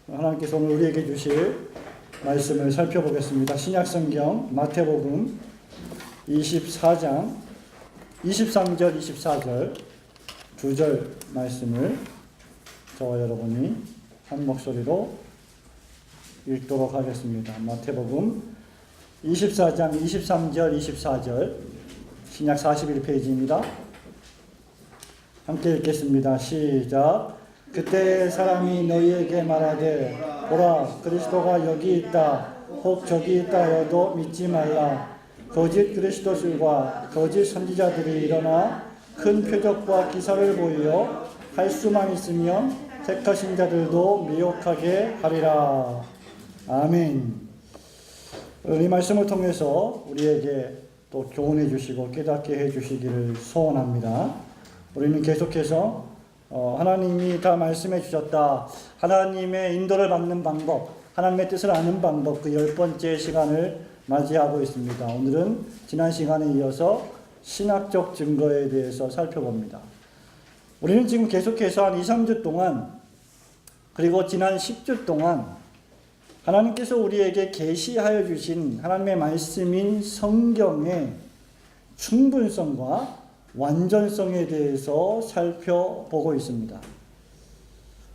하나님께서 오늘 우리에게 주실 말씀을 살펴보겠습니다. 신약성경 마태복음 24장 23절 24절 두 절 말씀을 저와 여러분이 한 목소리로 읽도록 하겠습니다. 마태복음 24장 23절 24절 신약 41페이지입니다. 함께 읽겠습니다. 시작. 그때 사람이 너희에게 말하되 보라 그리스도가 여기 있다 혹 저기 있다 하여도 믿지 말라. 거짓 그리스도들과 거짓 선지자들이 일어나 큰 표적과 기사를 보이어 할 수만 있으면 택하신 자들도 미혹하게 하리라. 아멘. 이 말씀을 통해서 우리에게 또 교훈해 주시고 깨닫게 해 주시기를 소원합니다. 우리는 계속해서 하나님이 다 말씀해 주셨다. 하나님의 인도를 받는 방법, 하나님의 뜻을 아는 방법, 그 10번째 시간을 맞이하고 있습니다. 오늘은 지난 시간에 이어서 신학적 증거에 대해서 살펴봅니다. 우리는 지금 계속해서 한 2, 3주 동안 그리고 지난 10주 동안 하나님께서 우리에게 계시하여 주신 하나님의 말씀인 성경의 충분성과 완전성에 대해서 살펴보고 있습니다.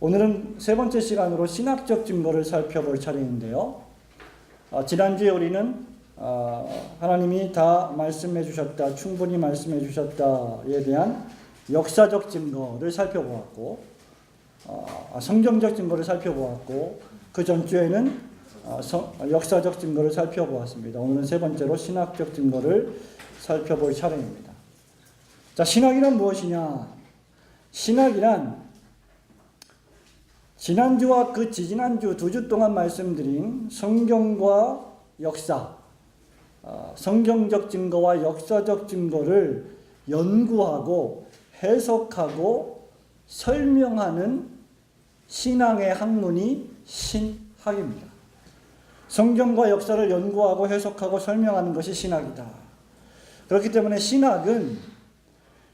오늘은 세 번째 시간으로 신학적 증거를 살펴볼 차례인데요. 지난주에 우리는 하나님이 다 말씀해 주셨다, 충분히 말씀해 주셨다에 대한 역사적 증거를 살펴보았고, 성경적 증거를 살펴보았고, 그 전주에는 역사적 증거를 살펴보았습니다. 오늘은 세 번째로 신학적 증거를 살펴볼 차례입니다. 자, 신학이란 무엇이냐? 신학이란 지난주와 그 지지난주 2주 동안 말씀드린 성경과 역사, 성경적 증거와 역사적 증거를 연구하고 해석하고 설명하는 신앙의 학문이 신학입니다. 성경과 역사를 연구하고 해석하고 설명하는 것이 신학이다. 그렇기 때문에 신학은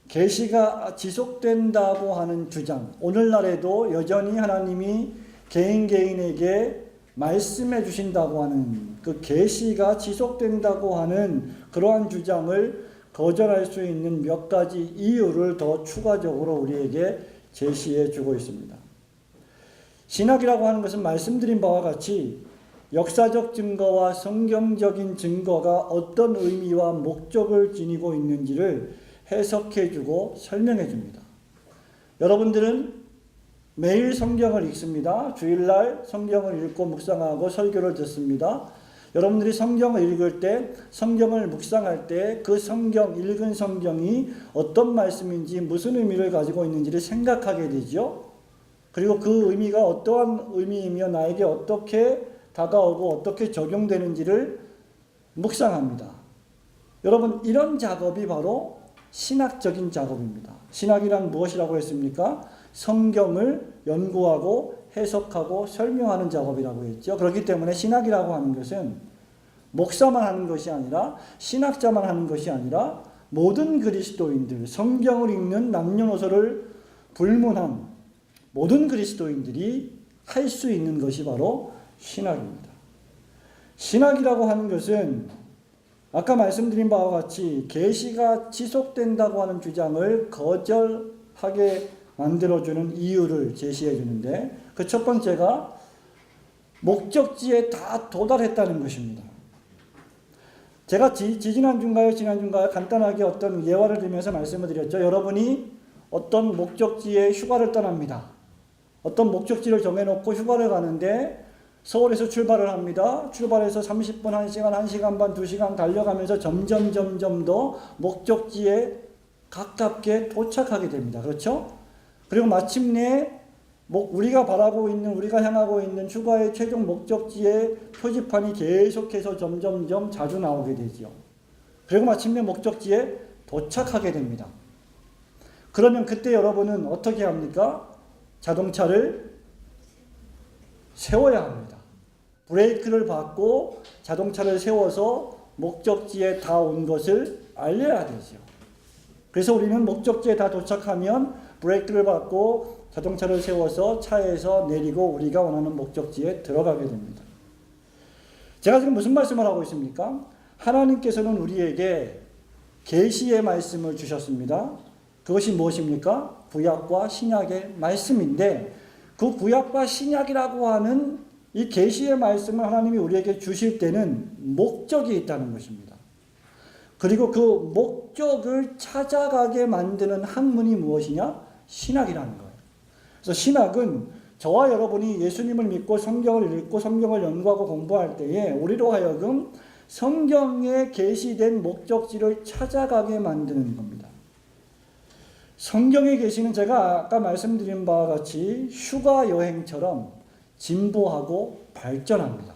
계시가 지속된다고 하는 주장, 오늘날에도 여전히 하나님이 개인에게 말씀해 주신다고 하는 그 계시가 지속된다고 하는 그러한 주장을 거절할 수 있는 몇 가지 이유를 더 추가적으로 우리에게 제시해 주고 있습니다. 신학이라고 하는 것은 말씀드린 바와 같이 역사적 증거와 성경적인 증거가 어떤 의미와 목적을 지니고 있는지를 해석해주고 설명해줍니다. 여러분들은 매일 성경을 읽습니다. 주일날 성경을 읽고 묵상하고 설교를 듣습니다. 여러분들이 성경을 읽을 때, 성경을 묵상할 때 그 성경, 읽은 성경이 어떤 말씀인지 무슨 의미를 가지고 있는지를 생각하게 되죠. 그리고 그 의미가 어떠한 의미이며 나에게 어떻게 다가오고 어떻게 적용되는지를 묵상합니다. 여러분, 이런 작업이 바로 신학적인 작업입니다. 신학이란 무엇이라고 했습니까? 성경을 연구하고 해석하고 설명하는 작업이라고 했죠. 그렇기 때문에 신학이라고 하는 것은 목사만 하는 것이 아니라 신학자만 하는 것이 아니라 모든 그리스도인들, 성경을 읽는 남녀노소를 불문한 모든 그리스도인들이 할 수 있는 것이 바로 신학입니다. 신학이라고 하는 것은 아까 말씀드린 바와 같이 계시가 지속된다고 하는 주장을 거절하게 만들어주는 이유를 제시해 주는데, 그 첫 번째가 목적지에 다 도달했다는 것입니다. 제가 지난주인가요? 간단하게 어떤 예화를 들면서 말씀을 드렸죠. 여러분이 어떤 목적지에 휴가를 떠납니다. 어떤 목적지를 정해놓고 휴가를 가는데 서울에서 출발을 합니다. 출발해서 30분, 1시간, 1시간 반, 2시간 달려가면서 점점 더 목적지에 가깝게 도착하게 됩니다. 그렇죠? 그리고 마침내 우리가 바라고 있는, 우리가 향하고 있는 휴가의 최종 목적지의 표지판이 계속해서 점점 자주 나오게 되죠. 그리고 마침내 목적지에 도착하게 됩니다. 그러면 그때 여러분은 어떻게 합니까? 자동차를 세워야 합니다. 브레이크를 밟고 자동차를 세워서 목적지에 다 온 것을 알려야 되죠. 그래서 우리는 목적지에 다 도착하면 브레이크를 밟고 자동차를 세워서 차에서 내리고 우리가 원하는 목적지에 들어가게 됩니다. 제가 지금 무슨 말씀을 하고 있습니까? 하나님께서는 우리에게 계시의 말씀을 주셨습니다. 그것이 무엇입니까? 구약과 신약의 말씀인데 그 구약과 신약이라고 하는 이 계시의 말씀을 하나님이 우리에게 주실 때는 목적이 있다는 것입니다. 그리고 그 목적을 찾아가게 만드는 학문이 무엇이냐? 신학이라는 거예요. 그래서 신학은 저와 여러분이 예수님을 믿고 성경을 읽고 성경을 연구하고 공부할 때에 우리로 하여금 성경에 계시된 목적지를 찾아가게 만드는 겁니다. 성경에 계시는 제가 아까 말씀드린 바와 같이 휴가 여행처럼 진보하고 발전합니다.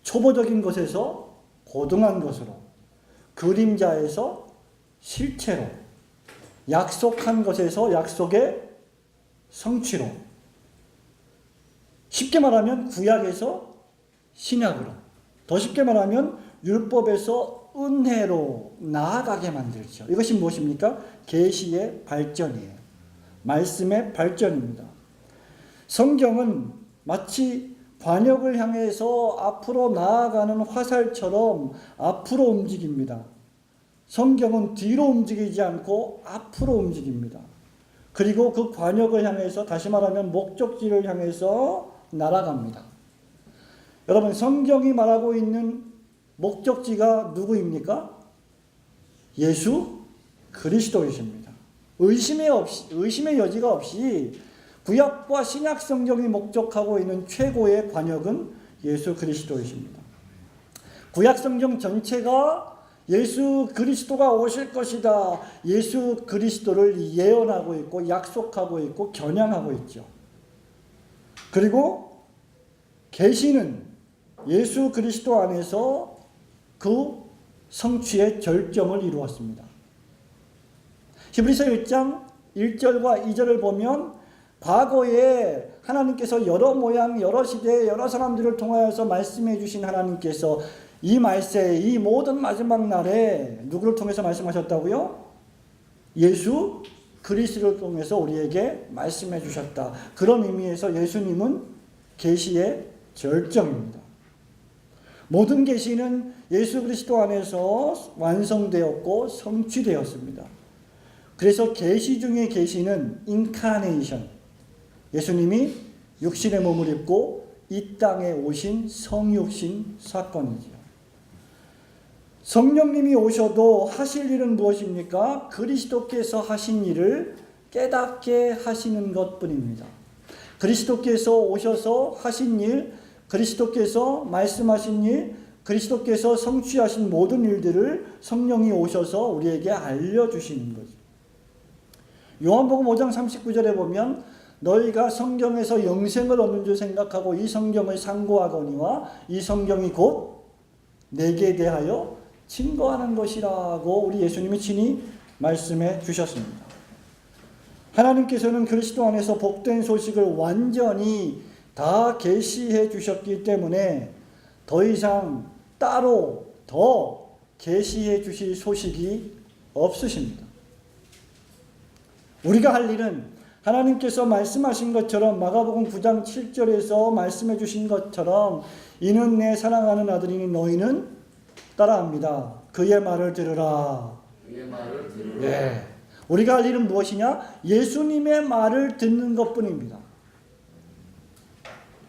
초보적인 것에서 고등한 것으로, 그림자에서 실체로, 약속한 것에서 약속의 성취로, 쉽게 말하면 구약에서 신약으로, 더 쉽게 말하면 율법에서 은혜로 나아가게 만들죠. 이것이 무엇입니까? 계시의 발전이에요. 말씀의 발전입니다. 성경은 마치 관역을 향해서 앞으로 나아가는 화살처럼 앞으로 움직입니다. 성경은 뒤로 움직이지 않고 앞으로 움직입니다. 그리고 그 관역을 향해서, 다시 말하면 목적지를 향해서 날아갑니다. 여러분, 성경이 말하고 있는 목적지가 누구입니까? 예수 그리스도이십니다. 의심의 여지가 없이 구약과 신약 성경이 목적하고 있는 최고의 관역은 예수 그리스도이십니다. 구약 성경 전체가 예수 그리스도가 오실 것이다, 예수 그리스도를 예언하고 있고 약속하고 있고 겨냥하고 있죠. 그리고 계시는 예수 그리스도 안에서 그 성취의 절정을 이루었습니다. 히브리서 1장 1절과 2절을 보면 과거에 하나님께서 여러 모양, 여러 시대, 여러 사람들을 통하여서 말씀해 주신 하나님께서 이 말세, 이 모든 마지막 날에 누구를 통해서 말씀하셨다고요? 예수 그리스도를 통해서 우리에게 말씀해 주셨다. 그런 의미에서 예수님은 계시의 절정입니다. 모든 계시는 예수 그리스도 안에서 완성되었고 성취되었습니다. 그래서 계시 중에 계시는 인카네이션, 예수님이 육신의 몸을 입고 이 땅에 오신 성육신 사건이죠. 성령님이 오셔도 하실 일은 무엇입니까? 그리스도께서 하신 일을 깨닫게 하시는 것뿐입니다. 그리스도께서 오셔서 하신 일, 그리스도께서 말씀하신 일, 그리스도께서 성취하신 모든 일들을 성령이 오셔서 우리에게 알려주시는 거죠. 요한복음 5장 39절에 보면 너희가 성경에서 영생을 얻는 줄 생각하고 이 성경을 상고하거니와 이 성경이 곧 내게 대하여 증거하는 것이라고 우리 예수님이 친히 말씀해 주셨습니다. 하나님께서는 그리스도 안에서 복된 소식을 완전히 다 계시해 주셨기 때문에 더 이상 따로 더 계시해 주실 소식이 없으십니다. 우리가 할 일은 하나님께서 말씀하신 것처럼 마가복음 9장 7절에서 말씀해 주신 것처럼 이는 내 사랑하는 아들이니 너희는 따라합니다. 그의 말을 들으라. 그의 말을 들으라. 네. 우리가 할 일은 무엇이냐? 예수님의 말을 듣는 것뿐입니다.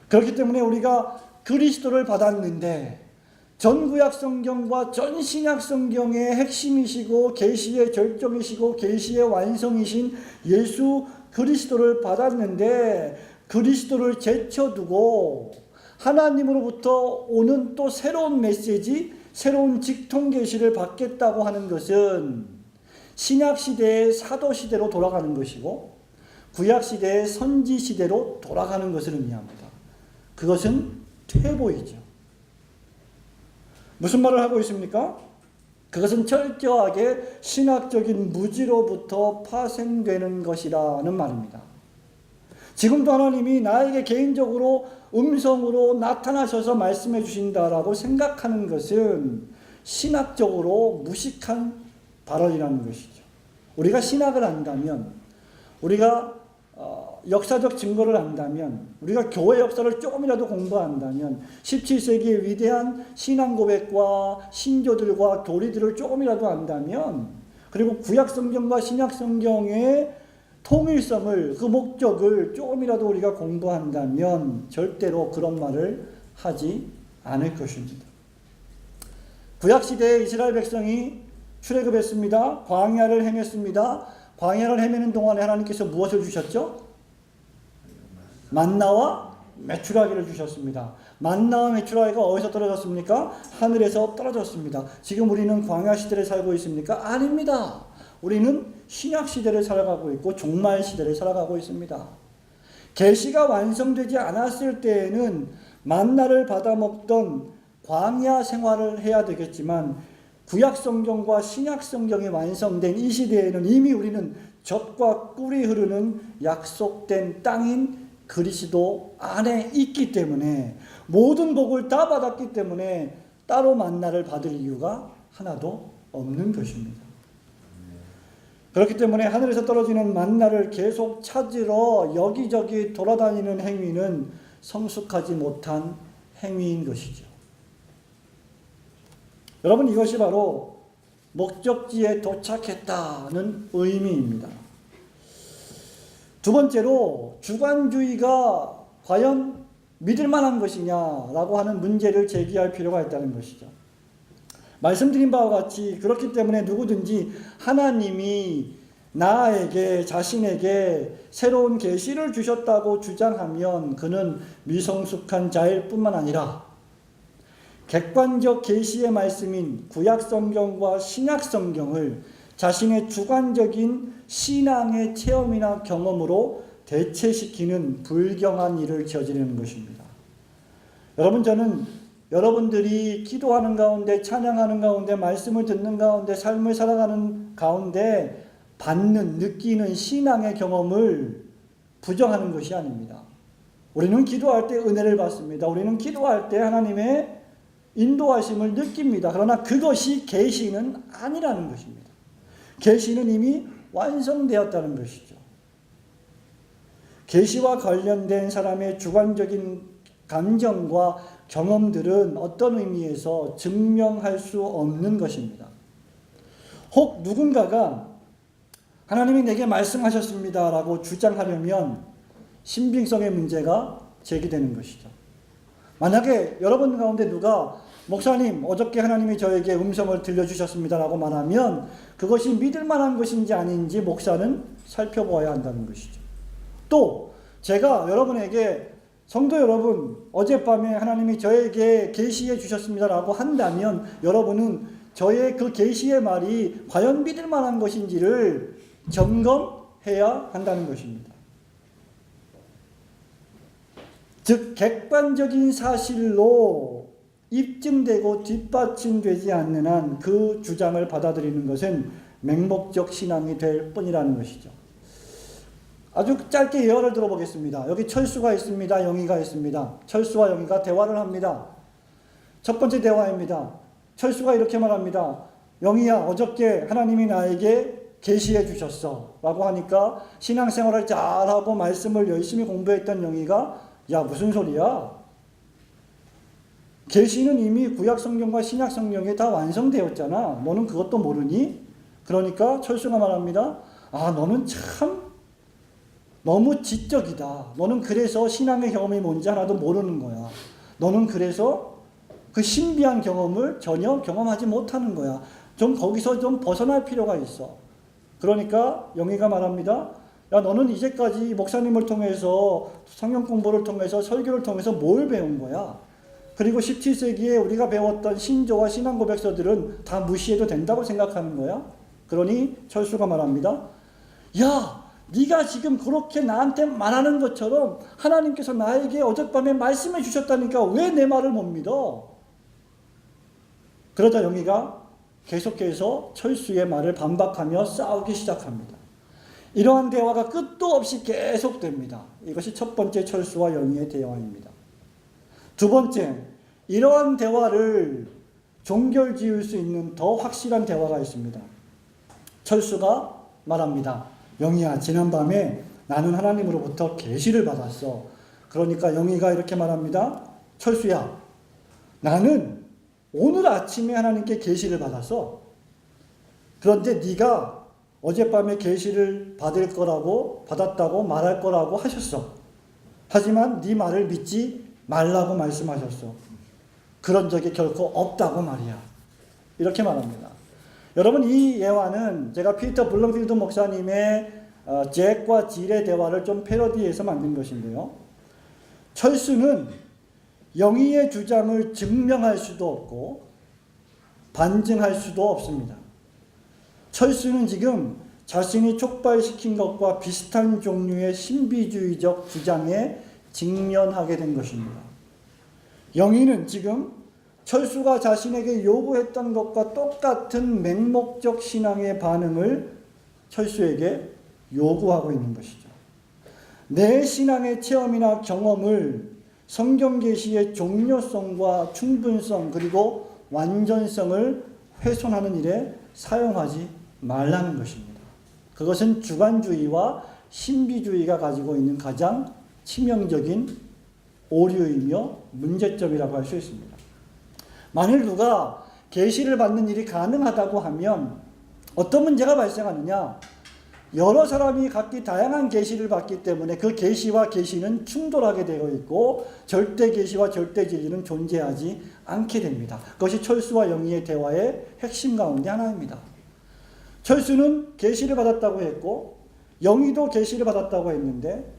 그렇기 때문에 우리가 그리스도를 받았는데 전 구약 성경과 전 신약 성경의 핵심이시고 계시의 절정이시고 계시의 완성이신 예수 그리스도를 받았는데 그리스도를 제쳐두고 하나님으로부터 오는 또 새로운 메시지, 새로운 직통 계시를 받겠다고 하는 것은 신약 시대의 사도 시대로 돌아가는 것이고 구약 시대의 선지 시대로 돌아가는 것을 의미합니다. 그것은 퇴보이죠. 무슨 말을 하고 있습니까? 그것은 철저하게 신학적인 무지로부터 파생되는 것이라는 말입니다. 지금도 하나님이 나에게 개인적으로 음성으로 나타나셔서 말씀해 주신다라고 생각하는 것은 신학적으로 무식한 발언이라는 것이죠. 우리가 신학을 안다면 우리가 역사적 증거를 안다면, 우리가 교회 역사를 조금이라도 공부한다면 17세기의 위대한 신앙 고백과 신조들과 교리들을 조금이라도 안다면, 그리고 구약 성경과 신약 성경의 통일성을, 그 목적을 조금이라도 우리가 공부한다면 절대로 그런 말을 하지 않을 것입니다. 구약시대에 이스라엘 백성이 출애굽했습니다. 광야를 헤맸습니다. 광야를 헤매는 동안에 하나님께서 무엇을 주셨죠? 만나와 메추라기를 주셨습니다. 만나와 메추라기가 어디서 떨어졌습니까? 하늘에서 떨어졌습니다. 지금 우리는 광야 시대를 살고 있습니까? 아닙니다. 우리는 신약 시대를 살아가고 있고 종말 시대를 살아가고 있습니다. 계시가 완성되지 않았을 때에는 만나를 받아 먹던 광야 생활을 해야 되겠지만, 구약 성경과 신약 성경이 완성된 이 시대에는 이미 우리는 젖과 꿀이 흐르는 약속된 땅인 그리스도 안에 있기 때문에, 모든 복을 다 받았기 때문에 따로 만나를 받을 이유가 하나도 없는 것입니다. 그렇기 때문에 하늘에서 떨어지는 만나를 계속 찾으러 여기저기 돌아다니는 행위는 성숙하지 못한 행위인 것이죠. 여러분, 이것이 바로 목적지에 도착했다는 의미입니다. 두 번째로, 주관주의가 과연 믿을 만한 것이냐라고 하는 문제를 제기할 필요가 있다는 것이죠. 말씀드린 바와 같이 그렇기 때문에 누구든지 하나님이 나에게, 자신에게 새로운 계시를 주셨다고 주장하면 그는 미성숙한 자일 뿐만 아니라 객관적 계시의 말씀인 구약 성경과 신약 성경을 자신의 주관적인 신앙의 체험이나 경험으로 대체시키는 불경한 일을 저지르는 것입니다. 여러분, 저는 여러분들이 기도하는 가운데, 찬양하는 가운데, 말씀을 듣는 가운데, 삶을 살아가는 가운데 받는, 느끼는 신앙의 경험을 부정하는 것이 아닙니다. 우리는 기도할 때 은혜를 받습니다. 우리는 기도할 때 하나님의 인도하심을 느낍니다. 그러나 그것이 계시는 아니라는 것입니다. 계시는 이미 완성되었다는 것이죠. 계시와 관련된 사람의 주관적인 감정과 경험들은 어떤 의미에서 증명할 수 없는 것입니다. 혹 누군가가 하나님이 내게 말씀하셨습니다 라고 주장하려면 신빙성의 문제가 제기되는 것이죠. 만약에 여러분 가운데 누가 목사님, 어저께 하나님이 저에게 음성을 들려주셨습니다 라고 말하면 그것이 믿을 만한 것인지 아닌지 목사는 살펴보아야 한다는 것이죠. 또 제가 여러분에게 성도 여러분, 어젯밤에 하나님이 저에게 계시해 주셨습니다 라고 한다면 여러분은 저의 그 계시의 말이 과연 믿을 만한 것인지를 점검해야 한다는 것입니다. 즉 객관적인 사실로 입증되고 뒷받침되지 않는 한 그 주장을 받아들이는 것은 맹목적 신앙이 될 뿐이라는 것이죠. 아주 짧게 예화를 들어보겠습니다. 여기 철수가 있습니다. 영희가 있습니다. 철수와 영희가 대화를 합니다. 첫 번째 대화입니다. 철수가 이렇게 말합니다. 영희야, 어저께 하나님이 나에게 계시해 주셨어 라고 하니까 신앙생활을 잘하고 말씀을 열심히 공부했던 영희가 야, 무슨 소리야? 계시는 이미 구약 성경과 신약 성경에 다 완성되었잖아. 너는 그것도 모르니? 그러니까 철수가 말합니다. 아, 너는 참 너무 지적이다. 너는 그래서 신앙의 경험이 뭔지 하나도 모르는 거야. 너는 그래서 그 신비한 경험을 전혀 경험하지 못하는 거야. 좀 거기서 좀 벗어날 필요가 있어. 그러니까 영희가 말합니다. 야, 너는 이제까지 목사님을 통해서 성경 공부를 통해서 설교를 통해서 뭘 배운 거야? 그리고 17세기에 우리가 배웠던 신조와 신앙 고백서들은 다 무시해도 된다고 생각하는 거야? 그러니 철수가 말합니다. 야, 네가 지금 그렇게 나한테 말하는 것처럼 하나님께서 나에게 어젯밤에 말씀해 주셨다니까 왜 내 말을 못 믿어? 그러자 영희가 계속해서 철수의 말을 반박하며 싸우기 시작합니다. 이러한 대화가 끝도 없이 계속됩니다. 이것이 첫 번째 철수와 영희의 대화입니다. 두 번째, 이러한 대화를 종결지을 수 있는 더 확실한 대화가 있습니다. 철수가 말합니다. 영희야, 지난밤에 나는 하나님으로부터 계시를 받았어. 그러니까 영희가 이렇게 말합니다. 철수야, 나는 오늘 아침에 하나님께 계시를 받았어. 그런데 네가 어젯밤에 계시를 받았다고 말할 거라고 하셨어. 하지만 네 말을 믿지 말라고 말씀하셨어. 그런 적이 결코 없다고 말이야. 이렇게 말합니다. 여러분, 이 예화는 제가 피터 블럼필드 목사님의 잭과 질의 대화를 좀 패러디해서 만든 것인데요. 철수는 영희의 주장을 증명할 수도 없고 반증할 수도 없습니다. 철수는 지금 자신이 촉발시킨 것과 비슷한 종류의 신비주의적 주장에 직면하게 된 것입니다. 영희는 지금 철수가 자신에게 요구했던 것과 똑같은 맹목적 신앙의 반응을 철수에게 요구하고 있는 것이죠. 내 신앙의 체험이나 경험을 성경 계시의 종료성과 충분성 그리고 완전성을 훼손하는 일에 사용하지 말라는 것입니다. 그것은 주관주의와 신비주의가 가지고 있는 가장 치명적인 오류이며 문제점이라고 할 수 있습니다. 만일 누가 계시를 받는 일이 가능하다고 하면 어떤 문제가 발생하느냐? 여러 사람이 각기 다양한 계시를 받기 때문에 그 계시와 계시는 충돌하게 되어 있고 절대 계시와 절대 진리는 존재하지 않게 됩니다. 그것이 철수와 영희의 대화의 핵심 가운데 하나입니다. 철수는 계시를 받았다고 했고 영희도 계시를 받았다고 했는데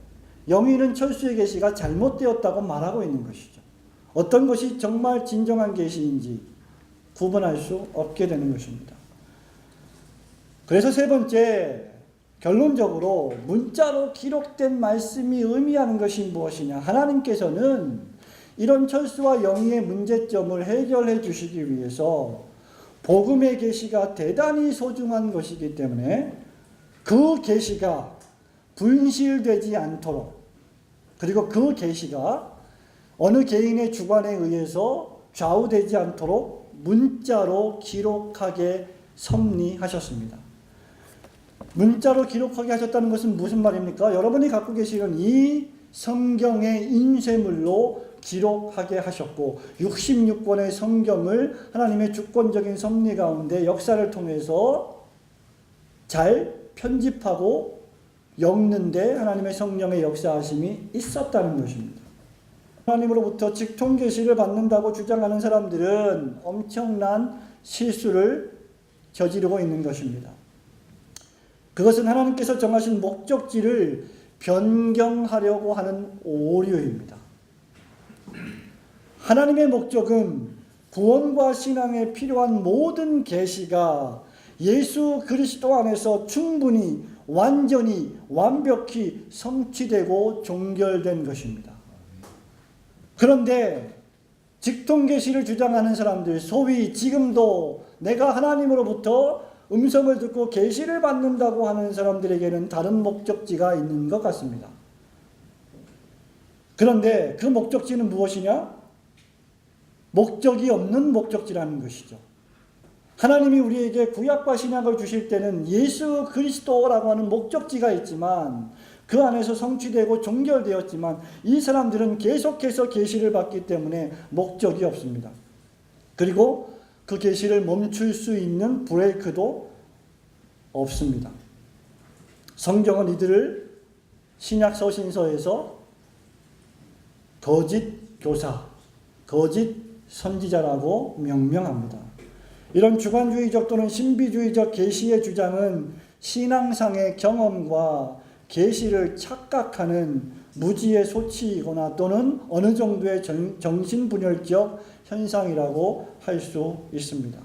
영희는 철수의 계시가 잘못되었다고 말하고 있는 것이죠. 어떤 것이 정말 진정한 계시인지 구분할 수 없게 되는 것입니다. 그래서 세 번째, 결론적으로 문자로 기록된 말씀이 의미하는 것이 무엇이냐? 하나님께서는 이런 철수와 영희의 문제점을 해결해 주시기 위해서 복음의 계시가 대단히 소중한 것이기 때문에 그 계시가 분실되지 않도록, 그리고 그 계시가 어느 개인의 주관에 의해서 좌우되지 않도록 문자로 기록하게 섭리하셨습니다. 문자로 기록하게 하셨다는 것은 무슨 말입니까? 여러분이 갖고 계시는 이 성경의 인쇄물로 기록하게 하셨고 66권의 성경을 하나님의 주권적인 섭리 가운데 역사를 통해서 잘 편집하고 엮는데 하나님의 성령의 역사하심이 있었다는 것입니다. 하나님으로부터 직통 계시를 받는다고 주장하는 사람들은 엄청난 실수를 저지르고 있는 것입니다. 그것은 하나님께서 정하신 목적지를 변경하려고 하는 오류입니다. 하나님의 목적은 구원과 신앙에 필요한 모든 계시가 예수 그리스도 안에서 충분히 완전히 완벽히 성취되고 종결된 것입니다. 그런데 직통 계시를 주장하는 사람들, 소위 지금도 내가 하나님으로부터 음성을 듣고 계시를 받는다고 하는 사람들에게는 다른 목적지가 있는 것 같습니다. 그런데 그 목적지는 무엇이냐? 목적이 없는 목적지라는 것이죠. 하나님이 우리에게 구약과 신약을 주실 때는 예수 그리스도라고 하는 목적지가 있지만 그 안에서 성취되고 종결되었지만 이 사람들은 계속해서 계시를 받기 때문에 목적이 없습니다. 그리고 그 계시를 멈출 수 있는 브레이크도 없습니다. 성경은 이들을 신약 서신서에서 거짓 교사, 거짓 선지자라고 명명합니다. 이런 주관주의적 또는 신비주의적 계시의 주장은 신앙상의 경험과 계시를 착각하는 무지의 소치이거나 또는 어느 정도의 정신분열적 현상이라고 할 수 있습니다.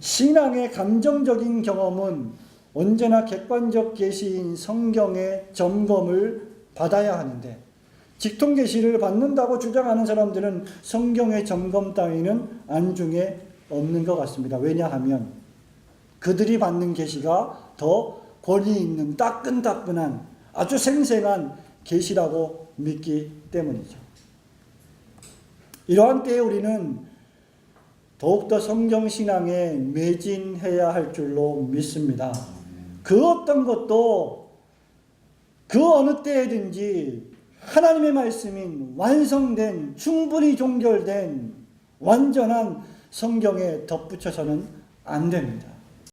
신앙의 감정적인 경험은 언제나 객관적 계시인 성경의 점검을 받아야 하는데 직통 계시를 받는다고 주장하는 사람들은 성경의 점검 따위는 안중에 없는 것 같습니다. 왜냐하면 그들이 받는 계시가 더 권위 있는 따끈따끈한 아주 생생한 계시라고 믿기 때문이죠. 이러한 때에 우리는 더욱더 성경신앙에 매진해야 할 줄로 믿습니다. 그 어떤 것도 그 어느 때든지 하나님의 말씀인 완성된, 충분히 종결된 완전한 성경에 덧붙여서는 안 됩니다.